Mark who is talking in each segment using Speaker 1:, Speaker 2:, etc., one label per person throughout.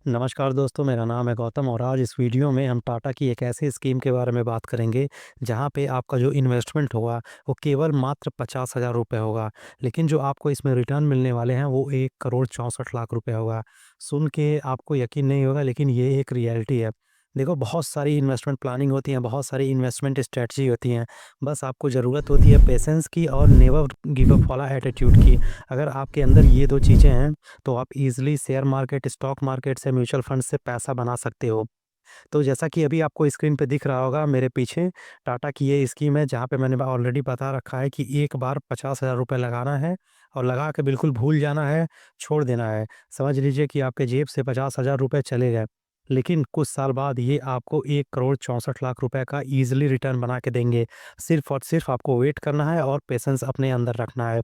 Speaker 1: नमस्कार दोस्तों, मेरा नाम है गौतम और आज इस वीडियो में हम टाटा की एक ऐसी स्कीम के बारे में बात करेंगे, जहां पे आपका जो इन्वेस्टमेंट होगा, वो केवल मात्र 50,000 रुपये होगा। लेकिन जो आपको इसमें रिटर्न मिलने वाले हैं, वो 1 करोड़ 64 लाख रुपए होगा। सुन के आपको यकीन नहीं होगा, लेकिन ये एक रियलिटी है। देखो, बहुत सारी इन्वेस्टमेंट प्लानिंग होती है, बहुत सारी इन्वेस्टमेंट स्ट्रैटेजी होती हैं। बस आपको ज़रूरत होती है पेशेंस की और नेवर गिव अप वाला एटीट्यूड की। अगर आपके अंदर ये 2 चीज़ें हैं, तो आप easily share market, stock market से, म्यूचुअल फंड से पैसा बना सकते हो। तो जैसा कि अभी आपको स्क्रीन पे दिख रहा होगा मेरे पीछे, टाटा की ये स्कीम है जहाँ पे मैंने ऑलरेडी बता रखा है कि एक बार 50,000 रुपए लगाना है और लगा के बिल्कुल भूल जाना है, छोड़ देना है। समझ लीजिए कि आपके जेब से 50,000 रुपए चले गए। लेकिन कुछ साल बाद ये आपको 1 करोड़ 64 लाख रुपए का ईज़िली रिटर्न बना के देंगे। सिर्फ़ और सिर्फ़ आपको वेट करना है और पेशेंस अपने अंदर रखना है।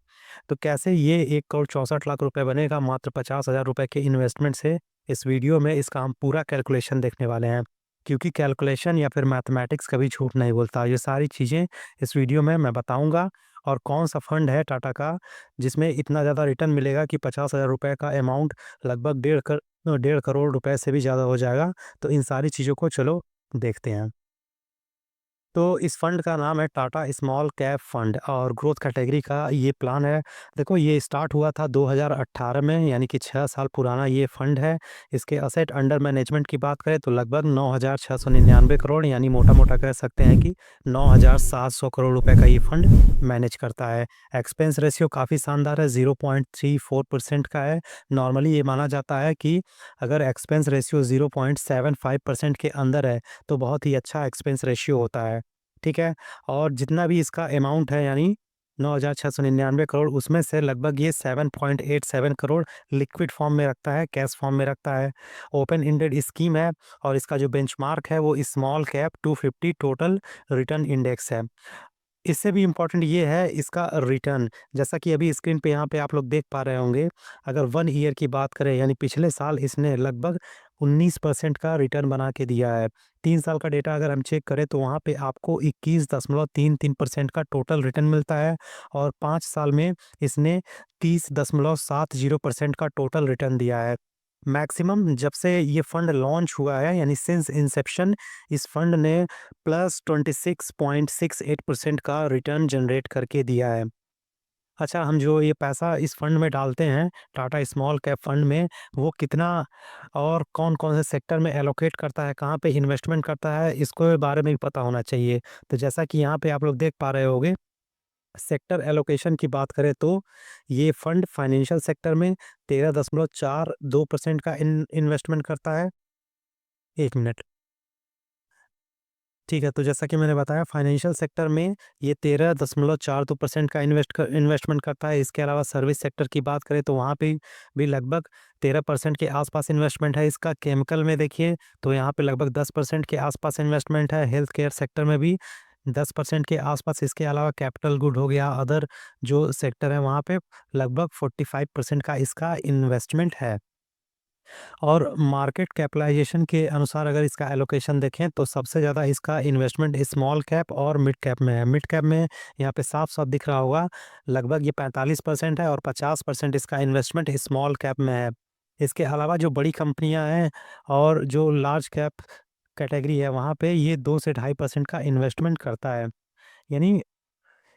Speaker 1: तो कैसे ये 1 करोड़ 64 लाख रुपए बनेगा मात्र 50,000 रुपए के इन्वेस्टमेंट से? इस वीडियो में इसका हम पूरा कैलकुलेशन देखने वाले हैं। क्योंकि कैलकुलेशन या फिर मैथमेटिक्स कभी झूठ नहीं बोलता। ये सारी चीज़ें इस वीडियो में मैं बताऊँगा और कौन-सा फंड है टाटा का, जिसमें इतना ज़्यादा रिटर्न मिलेगा कि 50,000 रुपए का अमाउंट लगभग डेढ़ करोड़ रुपए से भी ज़्यादा हो जाएगा। तो इन सारी चीज़ों को चलो देखते हैं। तो इस फंड का नाम है टाटा स्मॉल कैप फंड और ग्रोथ कैटेगरी का ये प्लान है। देखो, ये स्टार्ट हुआ था 2018 में, यानी कि 6 साल पुराना ये फंड है। इसके असेट अंडर मैनेजमेंट की बात करें तो लगभग 9,699 करोड़, यानी मोटा-मोटा कह सकते हैं कि 9,700 करोड़ रुपए का ये फंड मैनेज करता है। एक्सपेंस रेशियो काफ़ी शानदार है, 0.34% का है। नॉर्मली ये माना जाता है कि अगर एक्सपेंस रेशियो 0.75% के अंदर है, तो बहुत ही अच्छा एक्सपेंस रेशियो होता है। ठीक है? और जितना भी इसका अमाउंट है, यानी 9,699 करोड़, उसमें से लगभग ये 7.87 करोड़ लिक्विड फॉर्म में रखता है, कैश फॉर्म में रखता है। ओपन एंडेड स्कीम है और इसका जो बेंचमार्क है वो small cap 250 total return index है। इससे भी इम्पोर्टेंट ये है इसका रिटर्न, जैसा कि अभी स्क्रीन पे यहाँ पे आप लोग देख पा रहे होंगे। अगर 1 ईयर की बात करें, यानी पिछले साल इसने लगभग 19% का रिटर्न बना के दिया है। 3 साल का डेटा अगर हम चेक करें तो वहाँ पे आपको 21.33% का टोटल रिटर्न मिलता है और 5 साल में इसने 30.70% का टोटल रिटर्न दिया है। मैक्सिमम जब से ये फंड लॉन्च हुआ है, यानी सिंस इंसेप्शन, इस फंड ने प्लस 26.68% का रिटर्न जनरेट करके दिया है। अच्छा, हम जो ये पैसा इस फंड में डालते हैं, टाटा स्मॉल कैप फंड में, वो कितना और कौन-कौन से सेक्टर में एलोकेट करता है, कहाँ पे इन्वेस्टमेंट करता है, इसको बारे में भी पता होना चाहिए। तो जैसा कि यहाँ पे आप लोग देख पा रहे होंगे, सेक्टर एलोकेशन की बात करें तो ये फंड फाइनेंशियल सेक्टर में 13.42% का इन्वेस्टमेंट करता है। 1 मिनट। ठीक है, तो जैसा कि मैंने बताया, फाइनेंशियल सेक्टर में ये 13.42% का इन्वेस्टमेंट करता है। इसके अलावा सर्विस सेक्टर की बात करें तो वहाँ पे भी लगभग 13% के आसपास इन्वेस्टमेंट है इसका। केमिकल में देखिए तो यहाँ पे लगभग 10% के आसपास इन्वेस्टमेंट है। हेल्थ केयर सेक्टर में भी 10% के आसपास। इसके अलावा कैपिटल गुड हो गया, अदर जो सेक्टर है वहाँ पे लगभग 45% का इसका इन्वेस्टमेंट है। और मार्केट कैपिटलाइज़ेशन के अनुसार अगर इसका एलोकेशन देखें तो सबसे ज़्यादा इसका इन्वेस्टमेंट स्मॉल कैप और मिड कैप में है। मिड कैप में यहाँ पे साफ-साफ दिख रहा होगा, लगभग ये 45% है और 50% इसका इन्वेस्टमेंट स्मॉल कैप में है। इसके अलावा जो बड़ी कंपनियाँ हैं और जो लार्ज कैप कैटेगरी है, वहाँ पे ये 2 से 2.5% का इन्वेस्टमेंट करता है। यानी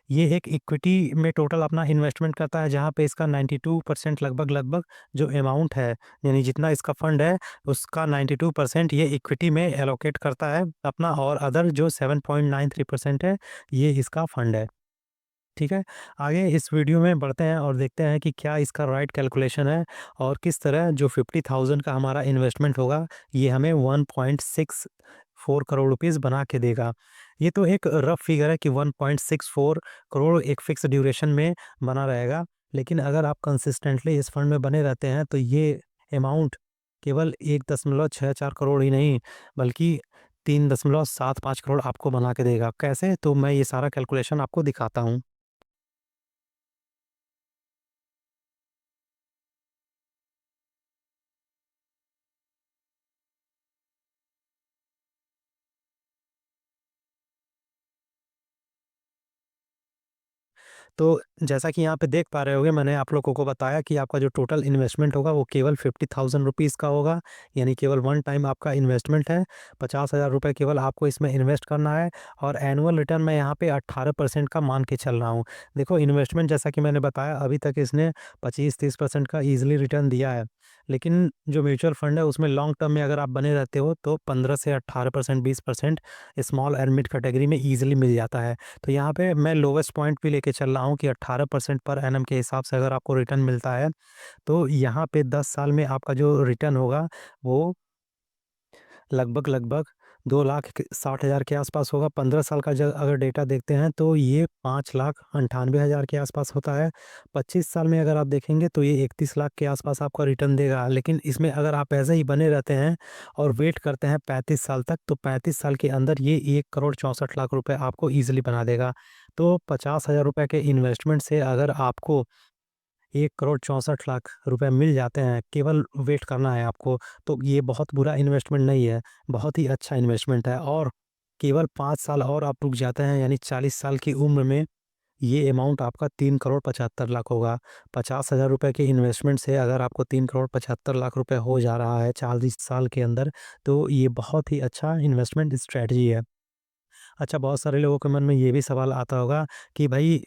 Speaker 1: ये एक इक्विटी में टोटल अपना इन्वेस्टमेंट करता है, जहाँ पे इसका 92% लगभग-लगभग जो अमाउंट है, यानी जितना इसका फंड है, उसका 92% ये इक्विटी में एलोकेट करता है अपना, और अदर जो 7.93% है, ये इसका फंड है। ठीक है? आगे इस वीडियो में बढ़ते हैं और देखते हैं कि क्या इसका राइट कैलकुलेशन है और किस तरह जो 50,000 का हमारा इन्वेस्टमेंट होगा, ये हमें 1.64 करोड़ रुपीज़ बना के देगा। ये तो एक रफ़ फिगर है कि 1.64 करोड़ एक फ़िक्स ड्यूरेशन में बना रहेगा। लेकिन अगर आप कंसिस्टेंटली इस फंड में बने रहते हैं, तो ये अमाउंट केवल 1.64 करोड़ ही नहीं, बल्कि 3.75 करोड़ आपको बना के देगा। कैसे? तो मैं ये सारा कैलकुलेशन आपको दिखाता हूँ। तो जैसा कि यहाँ पे देख पा रहे होंगे, मैंने आप लोगों को बताया कि आपका जो टोटल इन्वेस्टमेंट होगा वो केवल 50,000 रुपीज़ का होगा, यानी केवल वन टाइम आपका इन्वेस्टमेंट है। 50,000 रुपये केवल आपको इसमें इन्वेस्ट करना है और एनुअल रिटर्न मैं यहाँ पे 18% का मान के चल रहा हूँ। देखो, इन्वेस्टमेंट जैसा कि मैंने बताया, अभी तक इसने 25-30% का ईज़िली रिटर्न दिया है। लेकिन जो म्यूचुअल फंड है उसमें लॉन्ग टर्म में अगर आप बने रहते हो तो 15 से 18%, 20% स्मॉल एंड मिड कैटेगरी में ईज़िली मिल जाता है। तो यहाँ पे मैं लोवेस्ट पॉइंट भी लेके चल रहा हूँ कि 18% पर एनम के हिसाब से अगर आपको रिटर्न मिलता है, तो यहाँ पे 10 साल में आपका जो रिटर्न होगा वो लगभग 2,60,000 के आसपास होगा। 15 साल का ज अगर डेटा देखते हैं तो ये 5,98,000 के आसपास होता है। 25 साल में अगर आप देखेंगे तो ये 31 लाख के आसपास आपका रिटर्न देगा। लेकिन इसमें अगर आप ऐसे ही बने रहते हैं और वेट करते हैं 35 साल तक, तो 35 साल के अंदर ये 1,64,00,000 रुपए आपको ईज़िली बना देगा। तो 50,000 रुपए के इन्वेस्टमेंट से अगर आपको 1,64,00,000 रुपए मिल जाते हैं, केवल वेट करना है आपको, तो ये बहुत बुरा इन्वेस्टमेंट नहीं है, बहुत ही अच्छा इन्वेस्टमेंट है। और केवल 5 साल और आप रुक जाते हैं, यानी 40 साल की उम्र में ये अमाउंट आपका 3,75,00,000 होगा। 50,000 रुपए के इन्वेस्टमेंट से अगर आपको 3,75,00,000 रुपए हो जा रहा है 40 साल के अंदर, तो ये बहुत ही अच्छा इन्वेस्टमेंट स्ट्रैटेजी है। अच्छा, बहुत सारे लोगों के मन में ये भी सवाल आता होगा कि भाई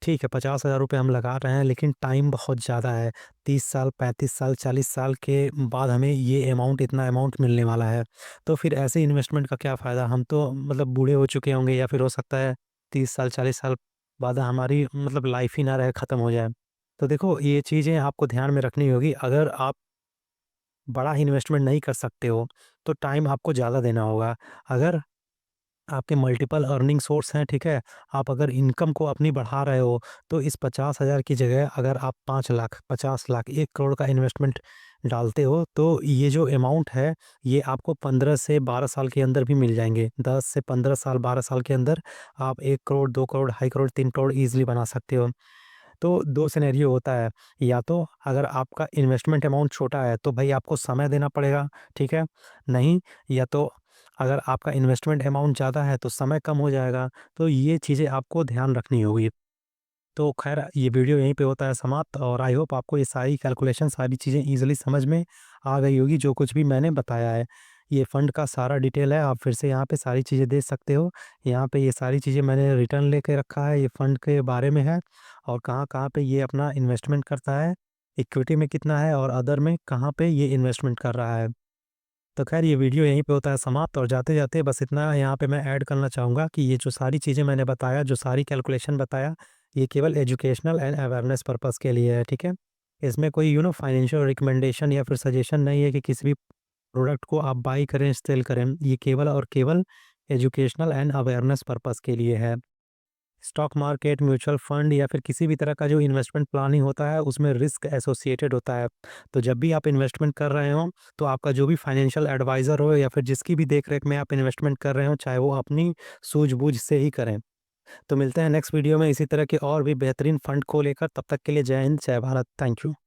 Speaker 1: ठीक है, 50,000 रुपए हम लगा रहे हैं, लेकिन टाइम बहुत ज़्यादा है। 30 साल, 35 साल, 40 साल के बाद हमें ये अमाउंट, इतना अमाउंट मिलने वाला है। तो फिर ऐसे इन्वेस्टमेंट का क्या फ़ायदा? हम तो मतलब बूढ़े हो चुके होंगे, या फिर हो सकता है 30 साल, 40 साल बाद हमारी मतलब लाइफ़ ही ना रहे, ख़त्म हो जाए। तो देखो, ये चीज़ें आपको ध्यान में रखनी होगी। अगर आप बड़ा इन्वेस्टमेंट नहीं कर सकते हो, तो टाइम आपको ज़्यादा देना होगा। अगर आपके मल्टीपल अर्निंग सोर्स हैं, ठीक है? आप अगर इनकम को अपनी बढ़ा रहे हो, तो इस 50,000 की जगह अगर आप 5 लाख, 50 लाख, 1 करोड़ का इन्वेस्टमेंट डालते हो, तो ये जो अमाउंट है, ये आपको 15 से 12 साल के अंदर भी मिल जाएँगे। 10 से 15 साल, 12 साल के अंदर आप 1 करोड़, 2 करोड़, ढाई करोड़, 3 करोड़ ईज़िली बना सकते हो। तो 2 सिनेरियो होता है, या तो अगर आपका इन्वेस्टमेंट अमाउंट छोटा है, तो भई आपको समय देना पड़ेगा, ठीक है? नहीं, या तो अगर आपका इन्वेस्टमेंट अमाउंट ज़्यादा है, तो समय कम हो जाएगा। तो ये चीज़ें आपको ध्यान रखनी होगी। तो ख़ैर, ये वीडियो यहीं पे होता है समाप्त, और आई होप आपको ये सारी कैलकुलेशन, सारी चीज़ें ईज़िली समझ में आ गई होगी, जो कुछ भी मैंने बताया है। ये फ़ंड का सारा डिटेल है, आप फिर से यहाँ पे सारी चीज़ें देख सकते हो। यहाँ पे ये सारी चीज़ें मैंने रिटर्न लेके रखा है, ये फ़ंड के बारे में है, और कहाँ-कहाँ पे ये अपना इन्वेस्टमेंट करता है, इक्विटी में कितना है और अदर में कहाँ पे ये इन्वेस्टमेंट कर रहा है। तो ख़ैर, ये वीडियो यहीं पे होता है समाप्त, और जाते-जाते बस इतना यहाँ पे मैं ऐड करना चाहूँगा कि ये जो सारी चीज़ें मैंने बताया, जो सारी कैलकुलेशन बताया, ये केवल एजुकेशनल एंड अवेयरनेस पर्पज़ के लिए है, ठीक है? इसमें कोई फाइनेंशियल रिकमेंडेशन या फिर सजेशन नहीं है कि किसी भी प्रोडक्ट को आप बाय करें, सेल करें। ये केवल और केवल एजुकेशनल एंड अवेयरनेस पर्पज़ के लिए है। स्टॉक मार्केट, म्यूचुअल फंड या फिर किसी भी तरह का जो इन्वेस्टमेंट प्लानिंग होता है, उसमें रिस्क एसोसिएटेड होता है। तो जब भी आप इन्वेस्टमेंट कर रहे हो, तो आपका जो भी फाइनेंशियल एडवाइज़र हो या फिर जिसकी भी देख-रेख में आप इन्वेस्टमेंट कर रहे हो, चाहे वो अपनी सूझबूझ से ही करें। तो मिलते हैं नेक्स्ट वीडियो में इसी तरह के और भी बेहतरीन फंड को लेकर। तब तक के लिए जय हिंद, जय भारत। Thank you.